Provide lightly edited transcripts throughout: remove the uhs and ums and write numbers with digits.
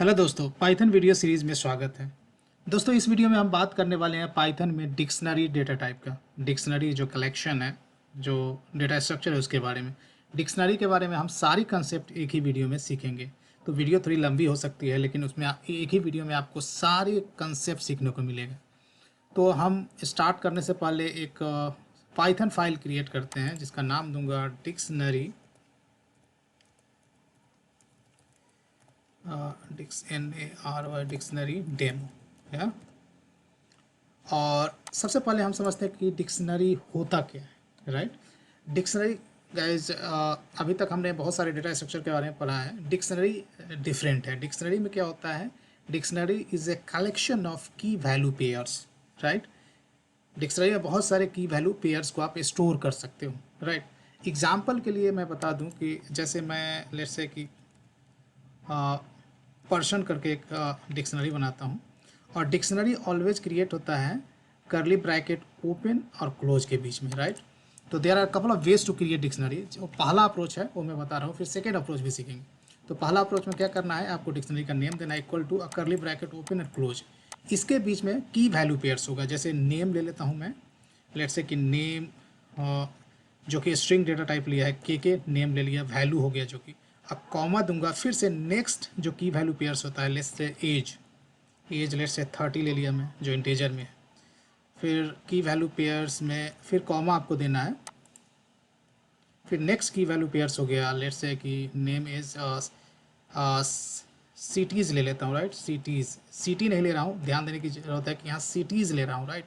Hello दोस्तों, Python video series में स्वागत है। दोस्तों, इस वीडियो में हम बात करने वाले हैं पाइथन में डिक्शनरी डेटा टाइप का। डिक्शनरी जो कलेक्शन है, जो डेटा स्ट्रक्चर है, उसके बारे में। डिक्शनरी के बारे में हम सारी कंसेप्ट एक ही वीडियो में सीखेंगे। तो वीडियो थोड़ी लंबी हो सकती है, लेकिन उसमें एक ही वीडियो में आपको सारे कंसेप्ट सीखने को मिलेगा। तो हम स्टार्ट करने से पहले एक पाइथन फाइल क्रिएट करते हैं, जिसका नाम दूंगा डिक्शनरी डिक्शनरी डेमो है। और सबसे पहले हम समझते हैं कि डिक्शनरी होता क्या है, राइट। डिक्शनरी गाइज, अभी तक हमने बहुत सारे डेटा स्ट्रक्चर के बारे में पढ़ा है। डिक्शनरी डिफरेंट है। डिक्शनरी में क्या होता है? Dictionary is a collection of की वैल्यू पेयर्स, राइट। डिक्शनरी में बहुत सारे की वैल्यू पेयर्स को आप स्टोर कर सकते हो, राइट। एग्जाम्पल के लिए मैं बता दूं कि जैसे मैं लेट्स से कि पर्सन करके एक डिक्शनरी बनाता हूँ, और डिक्शनरी ऑलवेज क्रिएट होता है करली ब्रैकेट ओपन और क्लोज के बीच में, राइट। तो there are couple of ways to create dictionary. जो पहला अप्रोच है वो मैं बता रहा हूँ, फिर सेकेंड अप्रोच भी सीखेंगे। तो पहला अप्रोच में क्या करना है, आपको डिक्शनरी का नेम देना equal to curly bracket open और क्लोज। इसके बीच में की वैल्यू पेयर्स होगा। जैसे नेम ले लेता हूँ मैं, लेट्स से कि नेम जो कि स्ट्रिंग डेटा टाइप लिया है, के नेम ले लिया, वैल्यू हो गया जो कि। अब कॉमा दूंगा, फिर से नेक्स्ट जो की वैल्यू पेयर्स होता है, let's say as let's say 30 ले लिया मैं, जो इंटीजर में है। फिर की वैल्यू पेयर्स में फिर कॉमा आपको देना है। फिर नेक्स्ट की वैल्यू पेयर्स हो गया, लेट्स से कि नेम इज सिटीज़ ले लेता हूँ, राइट। सिटी नहीं ले रहा हूँ, ध्यान देने की जरूरत है कि यहाँ सिटीज़ ले रहा हूँ, राइट।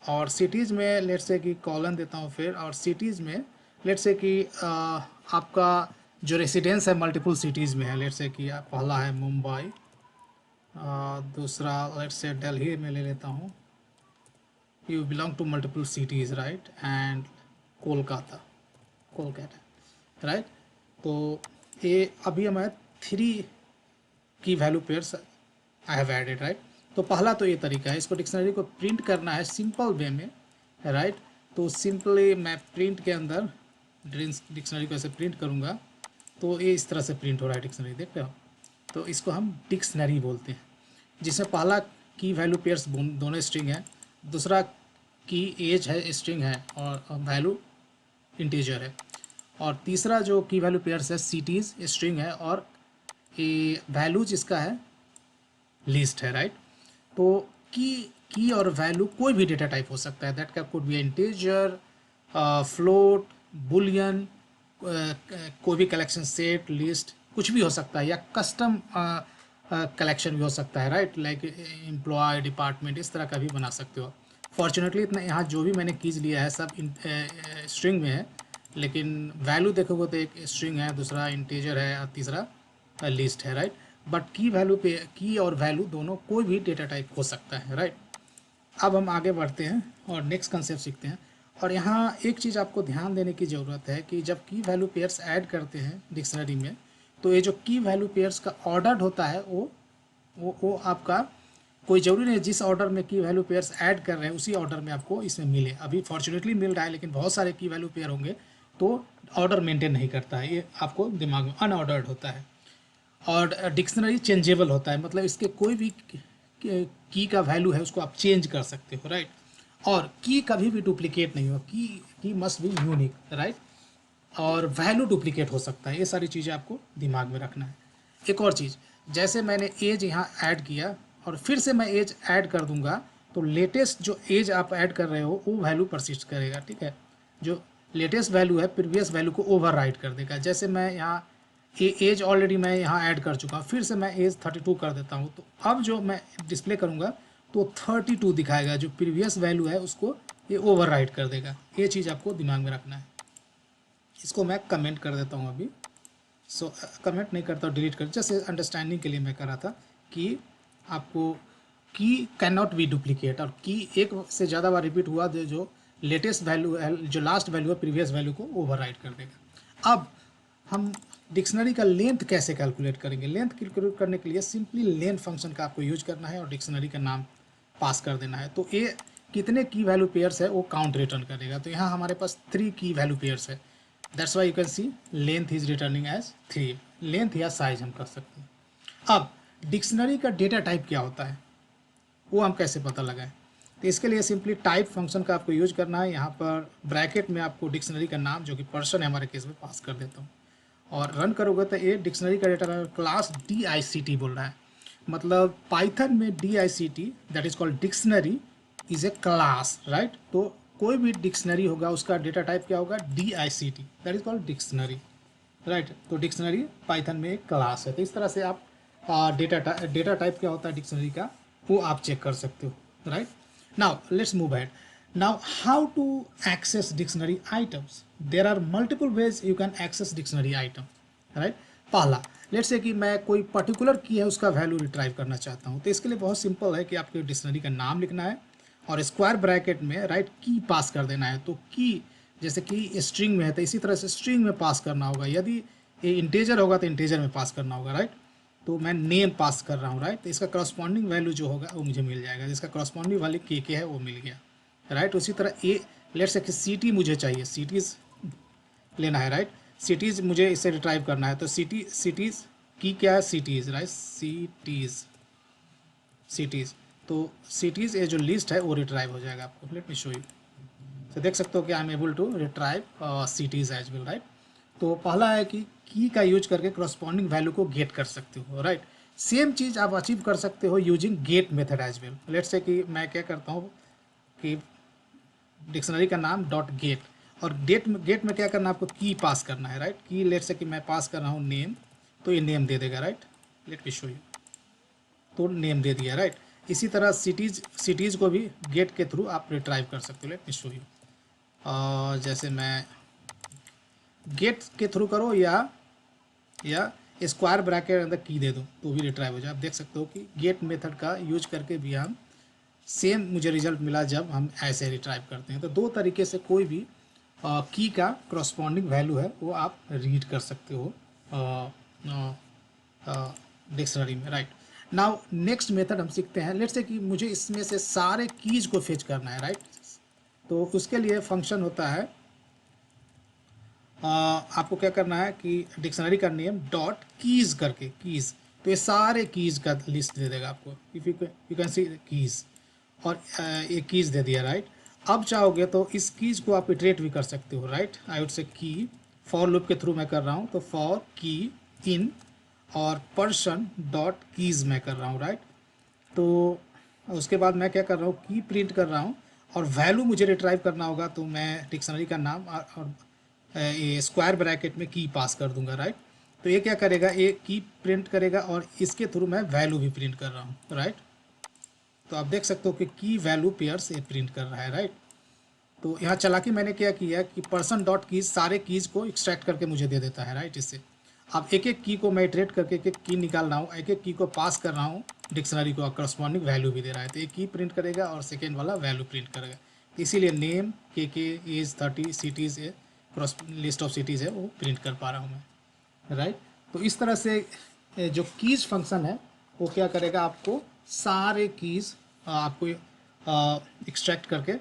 और सिटीज़ में लेट्स से कि कॉलन देता हूँ फिर, और सिटीज़ में लेट्स से कि आपका जो रेसिडेंस है मल्टीपल सिटीज़ में है। लेट्स से कि पहला है मुंबई, दूसरा लेट्स से दिल्ली में ले लेता हूँ। You belong to multiple cities, right. And Kolkata, right. तो ये अभी हमें 3 की value pairs I have added, right. तो पहला तो ये तरीका है, इसको डिक्शनरी को प्रिंट करना है सिंपल वे में, राइट। तो सिंपली मैं प्रिंट के अंदर डिक्शनरी को ऐसे प्रिंट करूँगा, तो ये इस तरह से प्रिंट हो रहा है डिक्शनरी, देख रहे हो। तो इसको हम डिक्शनरी बोलते हैं, जिसमें पहला की वैल्यू पेयर्स दोनों स्ट्रिंग है, दूसरा की एज है स्ट्रिंग है और वैल्यू इंटीजर है, और तीसरा जो की वैल्यू पेयर्स है सिटीज़ स्ट्रिंग है और ये वैल्यूज इसका है लिस्ट है, राइट। तो की और वैल्यू कोई भी डेटा टाइप हो सकता है। दैट का could be integer, float, Boolean, कोई भी कलेक्शन सेट, लिस्ट, कुछ भी हो सकता है, या कस्टम कलेक्शन भी हो सकता है, राइट। लाइक एम्प्लॉय, डिपार्टमेंट, इस तरह का भी बना सकते हो। फॉर्चुनेटली इतना यहाँ जो भी मैंने कीज लिया है सब स्ट्रिंग में है, लेकिन वैल्यू देखोगे तो एक स्ट्रिंग है, दूसरा इंटीजर है और तीसरा लिस्ट है, राइट। बट की वैल्यू पे की और वैल्यू दोनों कोई भी डेटा टाइप हो सकता है, राइट। अब हम आगे बढ़ते हैं और नेक्स्ट कंसेप्ट सीखते हैं। और यहाँ एक चीज़ आपको ध्यान देने की ज़रूरत है कि जब की वैल्यू पेयर्स ऐड करते हैं डिक्शनरी में, तो ये जो की वैल्यू पेयर्स का ऑर्डर होता है वो आपका कोई ज़रूरी नहीं जिस ऑर्डर में की वैल्यू पेयर्स ऐड कर रहे हैं उसी ऑर्डर में आपको इसमें मिले। अभी फॉर्चुनेटली मिल रहा है, लेकिन बहुत सारे की वैल्यू पेयर होंगे तो ऑर्डर मेंटेन नहीं करता है, ये आपको दिमाग में अनऑर्डर्ड होता है। और डिक्शनरी चेंजेबल होता है, मतलब इसके कोई भी की का वैल्यू है उसको आप चेंज कर सकते हो, राइट। और की कभी भी डुप्लीकेट नहीं हो, की मस्ट बी यूनिक, राइट। और वैल्यू डुप्लीकेट हो सकता है, ये सारी चीज़ें आपको दिमाग में रखना है। एक और चीज़, जैसे मैंने एज यहाँ ऐड किया और फिर से मैं एज ऐड कर दूंगा, तो लेटेस्ट जो एज आप ऐड कर रहे हो वो वैल्यू परसिस्ट करेगा, ठीक है। जो लेटेस्ट वैल्यू है प्रीवियस वैल्यू को ओवरराइट कर देगा। जैसे मैं यहाँ एज ऑलरेडी मैं यहाँ ऐड कर चुका हूँ, फिर से मैं एज 32 कर देता हूँ, तो अब जो मैं डिस्प्ले करूँगा तो 32 दिखाएगा, जो प्रीवियस वैल्यू है उसको ये ओवरराइट कर देगा। ये चीज़ आपको दिमाग में रखना है। इसको मैं कमेंट कर देता हूँ अभी। कमेंट नहीं करता, डिलीट कर, जैसे अंडरस्टैंडिंग के लिए मैं कर रहा था कि आपको की कैन नॉट बी डुप्लीकेट, और की एक से ज़्यादा बार रिपीट हुआ जो लेटेस्ट वैल्यू है, जो लास्ट वैल्यू है प्रीवियस वैल्यू को ओवरराइट कर देगा। अब हम डिक्शनरी का लेंथ कैसे कैलकुलेट करेंगे? लेंथ कैलकुलेट करने के लिए सिंपली लेंथ फंक्शन का आपको यूज करना है और डिक्शनरी का नाम पास कर देना है। तो ये कितने की वैल्यू पेयर्स है वो काउंट रिटर्न करेगा। तो यहाँ हमारे पास 3 की वैल्यू पेयर्स है, that's why you can see length is returning as 3। Length या साइज हम कर सकते हैं। अब डिक्शनरी का डेटा टाइप क्या होता है वो हम कैसे पता लगाएं। तो इसके लिए सिंपली टाइप फंक्शन का आपको यूज करना है। यहाँ पर ब्रैकेट में आपको डिक्शनरी का नाम जो कि पर्सन है हमारे केस में पास कर देता हूँ और रन करोगे तो ये डिक्शनरी का डेटा क्लास DICT बोल रहा है। मतलब पाइथन में DICT that is called dictionary is a class, right. तो कोई भी डिक्शनरी होगा उसका डेटा टाइप क्या होगा, DICT that is called dictionary, right. तो डिक्शनरी पाइथन में एक क्लास है। तो इस तरह से आप डेटा टाइप क्या होता है डिक्शनरी का वो आप चेक कर सकते हो, right. Now let's move ahead. Now how to access dictionary items, there are multiple ways you can access dictionary item, right. पहला, लेट्स से कि मैं कोई पर्टिकुलर की है उसका वैल्यू रिट्राइव करना चाहता हूँ। तो इसके लिए बहुत सिंपल है कि आपको डिक्शनरी का नाम लिखना है और स्क्वायर ब्रैकेट में राइट की पास कर देना है। तो की जैसे कि स्ट्रिंग में है तो इसी तरह से स्ट्रिंग में पास करना होगा। यदि ये इंटीजर होगा तो इंटीजर में पास करना होगा, राइट। तो मैं नेम पास कर रहा हूँ, राइट। तो इसका करस्पॉन्डिंग वैल्यू जो होगा वो मुझे मिल जाएगा, जिसका करस्पॉन्डिंग वाली के है वो मिल गया, राइट। उसी तरह ए लेट्स से कि सिटी मुझे चाहिए, सिटीज़ लेना है, राइट। सिटीज़ मुझे इसे रिट्राइव करना है। तो सिटीज़ की क्या है, सिटीज़, राइट। सिटीज़ तो सिटीज़ ये जो लिस्ट है वो रिट्राइव हो जाएगा आपको। Let me show you. तो देख सकते हो कि I am able to retrieve cities as well, right. तो पहला है कि की का यूज करके करस्पॉन्डिंग वैल्यू को गेट कर सकते हो, राइट। सेम चीज़ आप अचीव कर सकते हो using get method as well. Let's say कि मैं क्या करता हूँ कि डिक्शनरी का नाम डॉट गेट और गेट में क्या करना है, आपको की पास करना है, राइट। की लेट्स से कि मैं पास कर रहा हूँ नेम, तो ये नेम दे देगा, right. Late me show you. तो नेम दे दिया, राइट। इसी तरह सिटीज़ को भी गेट के थ्रू आप रिट्राइव कर सकते हो। Late me show you. जैसे मैं गेट के थ्रू करो या स्क्वायर ब्रैकेट अंदर की दे दो तो भी रिट्राइव हो जाए। आप देख सकते हो कि गेट मेथड का यूज करके भी हम सेम मुझे रिजल्ट मिला जब हम ऐसे रिट्राइव करते हैं। तो दो तरीके से कोई भी की का करस्पॉन्डिंग वैल्यू है वो आप रीड कर सकते हो डिक्शनरी में, राइट। नाउ नेक्स्ट मेथड हम सीखते हैं। लेट्स से कि मुझे इसमें से सारे कीज को फेच करना है, राइट। तो उसके लिए फंक्शन होता है आपको क्या करना है कि डिक्शनरी का नेम डॉट कीज करके कीज, तो ये सारे कीज का लिस्ट दे देगा आपको। If you can C keys और ये कीज दे दिया, राइट। अब चाहोगे तो इस कीज को आप इटरेट भी कर सकते हो, राइट। आई वुड से की फॉर लूप के थ्रू मैं कर रहा हूँ तो फॉर की इन और पर्सन डॉट कीज मैं कर रहा हूँ, राइट। तो उसके बाद मैं क्या कर रहा हूँ, की प्रिंट कर रहा हूँ और वैल्यू मुझे रिट्राइव करना होगा तो मैं डिक्शनरी का नाम और ये स्क्वायर ब्रैकेट में की पास कर दूंगा, राइट। तो ये क्या करेगा, ये की प्रिंट करेगा और इसके थ्रू मैं वैल्यू भी प्रिंट कर रहा हूँ, राइट। तो आप देख सकते हो कि की वैल्यू पेयर्स ये प्रिंट कर रहा है, राइट। तो यहाँ चालाकी मैंने क्या किया कि पर्सन डॉट कीज सारे कीज को एक्सट्रैक्ट करके मुझे दे देता है, राइट। इससे अब एक एक की को मैं इटरेट करके एक एक की निकाल रहा हूँ, एक एक की को पास कर रहा हूँ डिक्शनरी को, करस्पॉन्डिंग वैल्यू भी दे रहा है। तो एक की प्रिंट करेगा और सेकेंड वाला वैल्यू प्रिंट करेगा। तो इसीलिए नेम के एज 30 सिटीज़ है, क्रॉस लिस्ट ऑफ सिटीज़ है वो प्रिंट कर पा रहा हूँ मैं, राइट। तो इस तरह से जो कीज फंक्शन है वो क्या करेगा, आपको सारे कीज आपको एक्सट्रैक्ट करके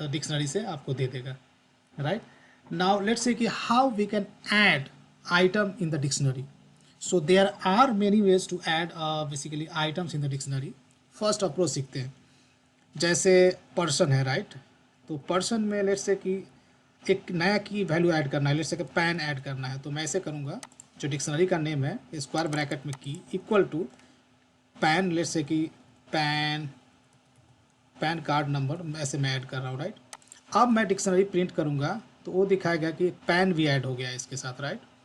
डिक्शनरी से आपको दे देगा, राइट। नाउ लेट्स से कि how we can add item in the dictionary. So there are many ways to add basically items in the dictionary. First approach सीखते हैं। जैसे पर्सन है, राइट। तो पर्सन में लेट्स से कि एक नया की वैल्यू ऐड करना है, लेट्स से कि पैन ऐड करना है। तो मैं ऐसे करूँगा, जो डिक्शनरी का नेम है स्क्वायर ब्रैकेट में की equal to pan, let's say कि पैन कार्ड नंबर ऐसे मैं ऐड कर रहा हूँ, राइट। अब मैं डिक्शनरी प्रिंट करूँगा तो वो दिखाएगा कि पैन भी ऐड हो गया है इसके साथ, right.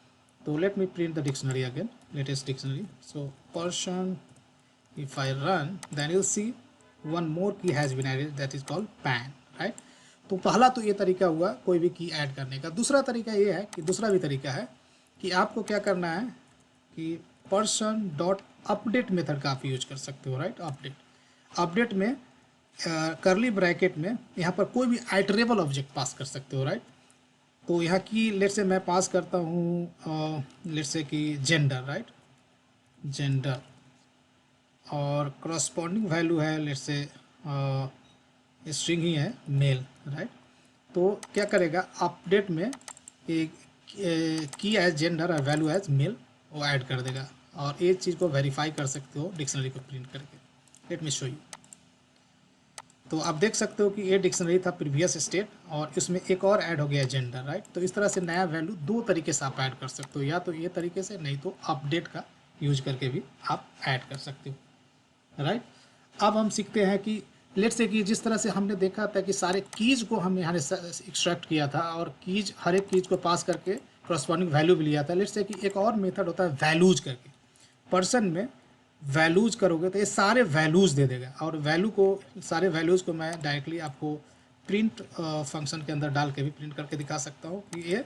So let me print the dictionary again, latest dictionary. So person, if I run, then you'll see one more key has been added, that is called pan, right? तो पहला तो ये तरीका हुआ कोई भी की ऐड करने का। दूसरा तरीका ये है कि दूसरा भी तरीका है कि आपको क्या करना है कि person डॉट अपडेट मेथड का आप यूज कर सकते हो, राइट। अपडेट में करली ब्रैकेट में यहाँ पर कोई भी आइटरेबल ऑब्जेक्ट पास कर सकते हो, राइट। तो यहाँ की लेट्स से मैं पास करता हूँ लेट्स से कि जेंडर, राइट, जेंडर और करस्पॉन्डिंग वैल्यू है लेट्स से स्ट्रिंग ही है मेल, राइट। तो क्या करेगा, अपडेट में एक की एज जेंडर और वैल्यू एज मेल वो ऐड कर देगा, और ये चीज़ को वेरीफाई कर सकते हो डिक्शनरी को प्रिंट करके। Late me show you. तो आप देख सकते हो कि ये डिक्शनरी था प्रीवियस स्टेट और इसमें एक और ऐड हो गया जेंडर, राइट। तो इस तरह से नया वैल्यू दो तरीके से आप ऐड कर सकते हो, या तो ये तरीके से, नहीं तो अपडेट का यूज करके भी आप ऐड कर सकते हो, राइट। अब हम सीखते हैं कि लेट्स से कि जिस तरह से हमने देखा था कि सारे कीज को हमने यहाँ एक्सट्रैक्ट किया था और कीज हर एक कीज को पास करके करस्पॉन्डिंग वैल्यू भी लिया था। लेट्स से कि एक और मेथड होता है वैल्यूज करके। पर्सन में वैल्यूज करोगे तो ये सारे वैल्यूज़ दे देगा, और वैल्यू को, सारे वैल्यूज़ को मैं डायरेक्टली आपको प्रिंट फंक्शन के अंदर डाल के भी प्रिंट करके दिखा सकता हूँ कि ये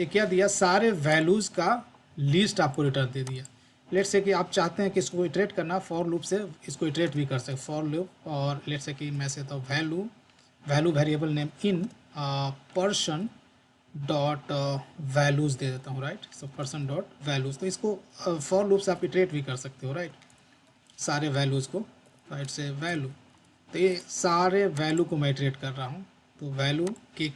क्या दिया, सारे वैल्यूज़ का लिस्ट आपको रिटर्न दे दिया। लेट्स से कि आप चाहते हैं कि इसको इटरेट करना, फॉर लूप से इसको इटरेट भी कर सकते फॉर लूप। और लेट्स से कि मैं से तो value variable name in person dot values दे देता हूँ, right. So person dot values, तो इसको फॉर लूप से आप इटरेट भी कर सकते हो, राइट, सारे वैल्यूज़ को, राइट से वैल्यू। तो ये सारे वैल्यू को मैं इटरेट कर रहा हूँ। तो वैल्यू के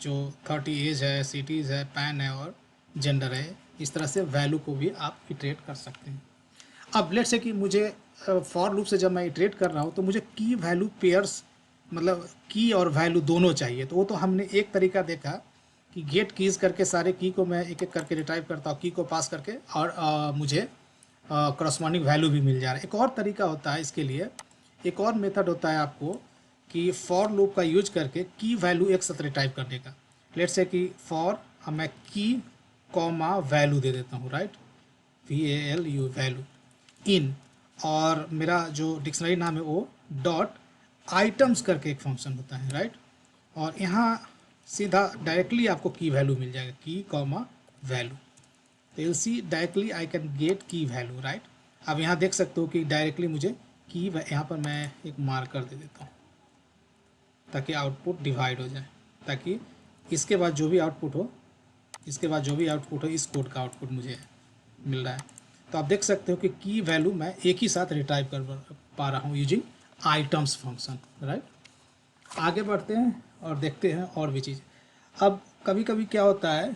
जो 30 एज है, सिटीज़ है, पैन है और जेंडर है, इस तरह से वैल्यू को भी आप इटरेट कर सकते हैं। अब लेट्स से कि मुझे फॉर लूप से जब मैं इटरेट कर रहा हूँ तो मुझे की वैल्यू पेयर्स, मतलब की और वैल्यू दोनों चाहिए। तो वो तो हमने एक तरीका देखा कि गेट कीज़ करके सारे की को मैं एक एक करके रिट्राइव करता हूँ, की को पास करके, और मुझे करस्पॉन्डिंग वैल्यू भी मिल जा रहा है। एक और तरीका होता है इसके लिए, एक और मेथड होता है आपको कि फॉर लूप का यूज करके की वैल्यू एक साथ रिट्राइव करने का। लेट्स से कि फॉर मैं की कॉमा वैल्यू दे देता हूँ, राइट, VALU वैल्यू इन, और मेरा जो डिक्शनरी नाम है वो डॉट आइटम्स करके एक फंक्शन होता है, राइट। और यहाँ सीधा डायरेक्टली आपको की वैल्यू मिल जाएगा, की कॉमा वैल्यू। तो you see directly I can get key value, right. अब यहाँ देख सकते हो कि डायरेक्टली मुझे की, यहाँ पर मैं एक मार्कर दे देता हूँ ताकि आउटपुट डिवाइड हो जाए, ताकि इसके बाद जो भी आउटपुट हो, इस कोड का आउटपुट मुझे मिल रहा है। तो आप देख सकते हो कि की वैल्यू मैं एक ही साथ रिट्राइव कर पा रहा हूँ यूजिंग आइटम्स फंक्शन, राइट। आगे बढ़ते हैं और देखते हैं और भी चीज़। अब कभी कभी क्या होता है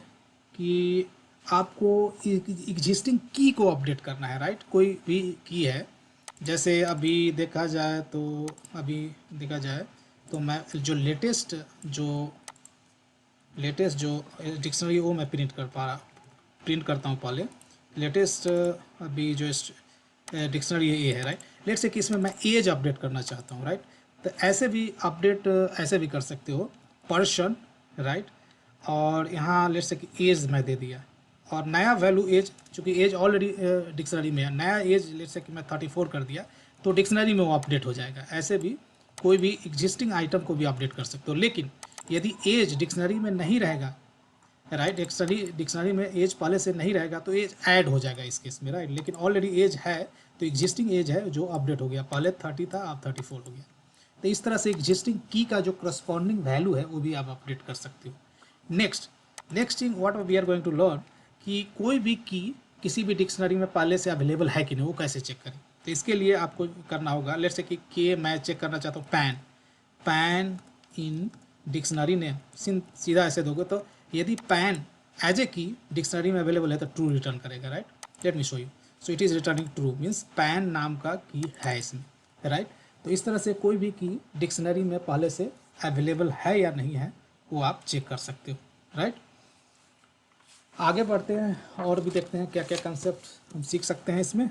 कि आपको एग्जिस्टिंग की को अपडेट करना है, राइट। कोई भी की है, जैसे अभी देखा जाए तो मैं जो लेटेस्ट जो डिक्शनरी वो मैं प्रिंट करता हूँ पहले। लेटेस्ट अभी जो डिक्शनरी ये है, राइट। लेट्स से कि इसमें मैं एज अपडेट करना चाहता हूँ, राइट। तो ऐसे भी अपडेट ऐसे भी कर सकते हो, पर्सन, राइट। और यहाँ लेट्स से कि एज मैं दे दिया, और नया वैल्यू एज, चूँकि एज ऑलरेडी डिक्शनरी में है, नया एज लेट्स से कि मैं 34 कर दिया, तो डिक्शनरी में वो अपडेट हो जाएगा। ऐसे भी कोई भी एग्जिस्टिंग आइटम को भी अपडेट कर सकते हो। लेकिन यदि एज डिक्शनरी में नहीं रहेगा, राइट, डिक्शनरी में एज पहले से नहीं रहेगा तो एज ऐड हो जाएगा इस केस में, राइट। लेकिन ऑलरेडी एज है, तो एग्जिस्टिंग एज है जो अपडेट हो गया, पहले 30 था, अब 34 हो गया। तो इस तरह से एग्जिस्टिंग की का जो करस्पॉन्डिंग वैल्यू है वो भी आप अपडेट कर सकते हो। Next thing what we are going to learn कि कोई भी की किसी भी डिक्शनरी में पहले से अवेलेबल है कि नहीं, वो कैसे चेक करें। तो इसके लिए आपको करना होगा, लेट्स से कि के मैं चेक करना चाहता हूँ पैन इन डिक्शनरी नेम, सीधा ऐसे दोगे तो यदि पैन एज ए की डिक्शनरी में अवेलेबल है तो ट्रू रिटर्न करेगा, right. Late me show you. So it is returning true, means pan नाम का की है इसमें, राइट। तो इस तरह से कोई भी की डिक्शनरी में पहले से अवेलेबल है या नहीं है वो आप चेक कर सकते हो, राइट। आगे बढ़ते हैं और भी देखते हैं क्या क्या कंसेप्ट हम सीख सकते हैं इसमें।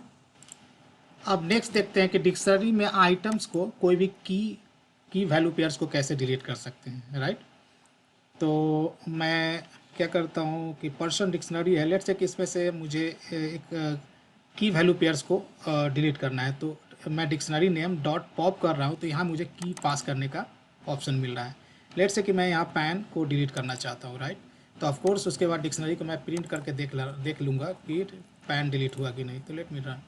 अब नेक्स्ट देखते हैं कि डिक्शनरी में आइटम्स को, कोई भी की वैल्यू पेयर्स को कैसे डिलीट कर सकते हैं, राइट। तो मैं क्या करता हूँ कि पर्सन डिक्शनरी है, लेट्स से कि इसमें से मुझे एक की वैल्यू पेयर्स को डिलीट करना है। तो मैं डिक्शनरी नेम डॉट पॉप कर रहा हूँ, तो यहाँ मुझे की पास करने का ऑप्शन मिल रहा है। लेट्स से कि मैं यहाँ पैन को डिलीट करना चाहता हूँ, राइट। तो ऑफकोर्स उसके बाद डिक्शनरी को मैं प्रिंट करके देख लूँगा कि पैन डिलीट हुआ कि नहीं। तो लेट मी रन।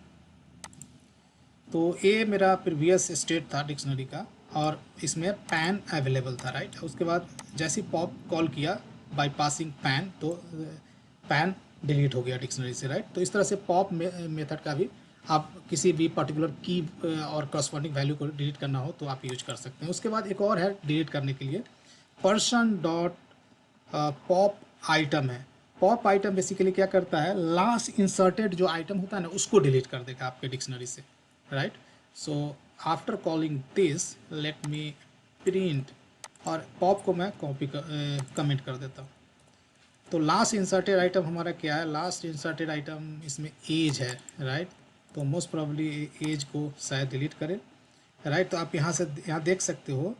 तो ये मेरा प्रीवियस स्टेट था डिक्शनरी का, और इसमें पैन अवेलेबल था, राइट। उसके बाद जैसे पॉप कॉल किया बाय पासिंग पैन, तो पैन डिलीट हो गया डिक्शनरी से, राइट। तो इस तरह से पॉप मेथड का भी आप किसी भी पर्टिकुलर की और करस्पॉन्डिंग वैल्यू को डिलीट करना हो तो आप यूज कर सकते हैं। उसके बाद एक और है डिलीट करने के लिए, पर्सन डॉट पॉप आइटम है। पॉप आइटम बेसिकली क्या करता है, लास्ट इंसर्टेड जो आइटम होता है ना उसको डिलीट कर देगा आपके डिक्शनरी से, right. So after calling this let me print, और पॉप को मैं कॉपी कमेंट कर देता हूँ। तो लास्ट इंसर्टेड आइटम हमारा क्या है, लास्ट इंसर्टेड आइटम इसमें एज है, राइट। तो मोस्ट प्रॉब्ली एज को शायद डिलीट करें, राइट। तो आप यहाँ से यहाँ देख सकते हो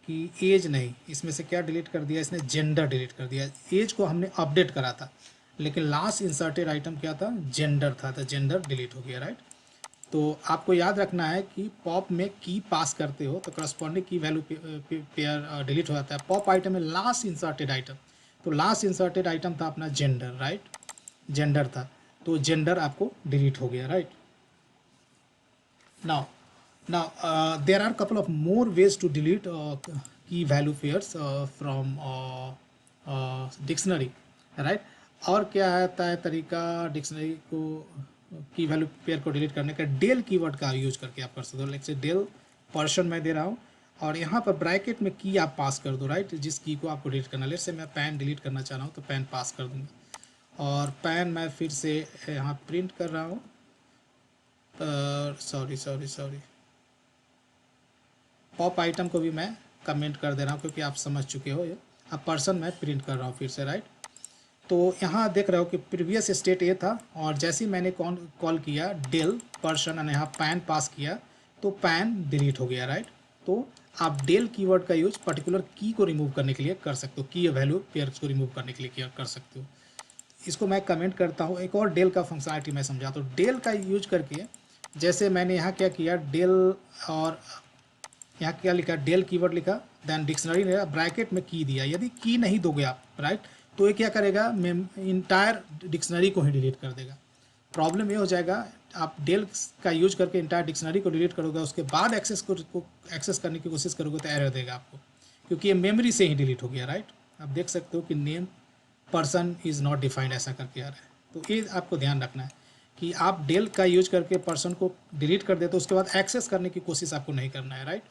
कि एज नहीं, इसमें से क्या डिलीट कर दिया इसने, जेंडर डिलीट कर दिया। एज को हमने अपडेट करा था, लेकिन लास्ट इंसर्टेड आइटम क्या था, जेंडर था, तो जेंडर डिलीट हो गया, राइट। तो आपको याद रखना है कि पॉप में की पास करते हो तो करस्पॉन्डिंग की वैल्यू पेयर डिलीट हो जाता है। पॉप आइटम में लास्ट इंसर्टेड आइटम, तो लास्ट इंसर्टेड आइटम था अपना जेंडर, राइट, जेंडर था, तो जेंडर आपको डिलीट हो गया, right. Now, there are a couple of more ways to delete key value pairs from dictionary, right? और क्या आता है तरीका डिक्शनरी को की वैल्यू पेयर को डिलीट करने का, डेल कीवर्ड का यूज करके आप कर सकते हो। लाइक से डेल पर्सन मैं दे रहा हूँ और यहाँ पर ब्रैकेट में की आप पास कर दो, राइट, जिस की को आपको डिलीट करना। लेट से मैं पैन डिलीट करना चाह रहा हूँ तो पैन पास कर दूँगा, और पैन मैं फिर से यहाँ प्रिंट कर रहा हूँ, सॉरी पॉप आइटम को भी मैं कमेंट कर दे रहा हूँ क्योंकि आप समझ चुके हो ये। अब पर्सन मैं प्रिंट कर रहा हूँ फिर से, राइट। तो यहाँ देख रहे हो कि प्रीवियस स्टेट ये था, और जैसे ही मैंने कॉल किया डेल पर्सन और यहाँ पैन पास किया तो पैन डिलीट हो गया, राइट। तो आप डेल कीवर्ड का यूज पर्टिकुलर की को रिमूव करने के लिए कर सकते हो, की वैल्यू पेयर्स को रिमूव करने के लिए कर सकते हो। इसको मैं कमेंट करता हूँ। एक और डेल का फंक्शनलिटी मैं समझाता हूँ। डेल का यूज करके जैसे मैंने यहाँ क्या किया, डेल और यहाँ क्या लिखा, डेल कीवर्ड लिखा, देन डिक्शनरी ने ब्रैकेट में की दिया। यदि की नहीं दोगे आप, राइट, तो ये क्या करेगा, इंटायर डिक्शनरी को ही डिलीट कर देगा। प्रॉब्लम ये हो जाएगा, आप डेल का यूज करके इंटायर डिक्शनरी को डिलीट करोगे, उसके बाद एक्सेस करने की कोशिश करोगे तो एरर देगा आपको, क्योंकि ये मेमोरी से ही डिलीट हो गया, राइट। आप देख सकते हो कि name person is not defined ऐसा करके आ रहा है। तो ये आपको ध्यान रखना है कि आप डेल का यूज करके पर्सन को डिलीट कर देते हो, उसके बाद एक्सेस करने की कोशिश आपको नहीं करना है, राइट।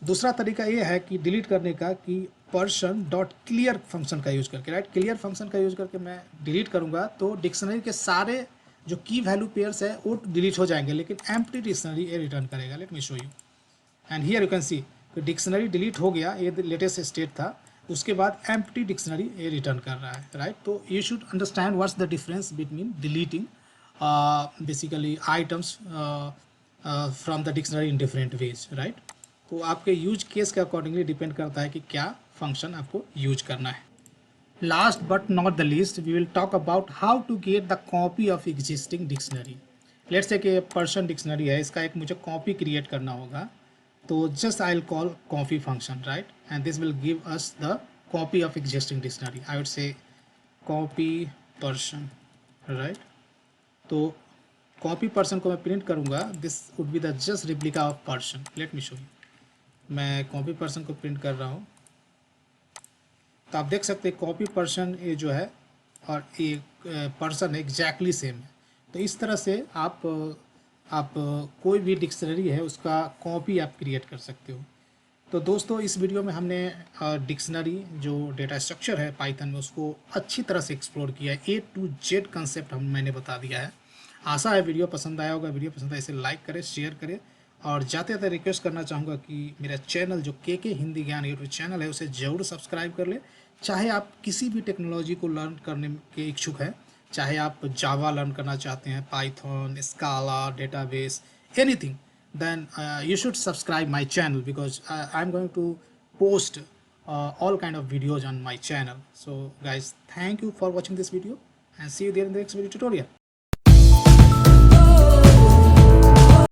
दूसरा तरीका ये है कि डिलीट करने का कि पर्सन डॉट क्लियर फंक्शन का यूज करके, राइट, क्लियर फंक्शन का यूज करके मैं डिलीट करूंगा तो डिक्शनरी के सारे जो की वैल्यू पेयर्स है वो डिलीट हो जाएंगे, लेकिन एम्प्टी डिक्शनरी ये रिटर्न करेगा। Late me show you, and here you can सी कि डिक्शनरी डिलीट हो गया, ये लेटेस्ट स्टेट था, उसके बाद एम्प्टी डिक्शनरी ये रिटर्न कर रहा है, राइट। तो you should understand what's the difference between deleting basically items from the dictionary in different ways, right. तो आपके यूज केस के अकॉर्डिंगली डिपेंड करता है कि क्या फंक्शन आपको यूज करना है। Last but not the least we will talk about how to get the copy of existing dictionary. Let's say कि पर्सन डिक्शनरी है, इसका एक मुझे कॉपी क्रिएट करना होगा, तो just I will call copy function, right, and this will give us the copy of existing dictionary. I would say copy person, right. तो copy person को मैं प्रिंट करूंगा, this would be the just replica of person. Late me show you, मैं copy person को print कर रहा हूँ, तो आप देख सकते हैं कॉपी पर्सन ये जो है और ये पर्सन एग्जैक्टली सेम है। तो इस तरह से आप कोई भी डिक्शनरी है उसका कॉपी आप क्रिएट कर सकते हो। तो दोस्तों इस वीडियो में हमने डिक्शनरी जो डेटा स्ट्रक्चर है पाइथन में उसको अच्छी तरह से एक्सप्लोर किया है। A to Z कंसेप्ट मैंने बता दिया है। आशा है वीडियो पसंद आया होगा। वीडियो पसंद आए इसे लाइक करें, शेयर करें, और जाते जाते रिक्वेस्ट करना चाहूँगा कि मेरा चैनल जो के हिंदी ज्ञान यूट्यूब चैनल है उसे ज़रूर सब्सक्राइब कर ले। चाहे आप किसी भी टेक्नोलॉजी को लर्न करने के इच्छुक हैं, चाहे आप जावा लर्न करना चाहते हैं, Python, स्काला, database, anything, then you should subscribe my channel because I'm going to post all kind of videos on my channel. So guys, thank you for watching this video and see you there in the next video tutorial.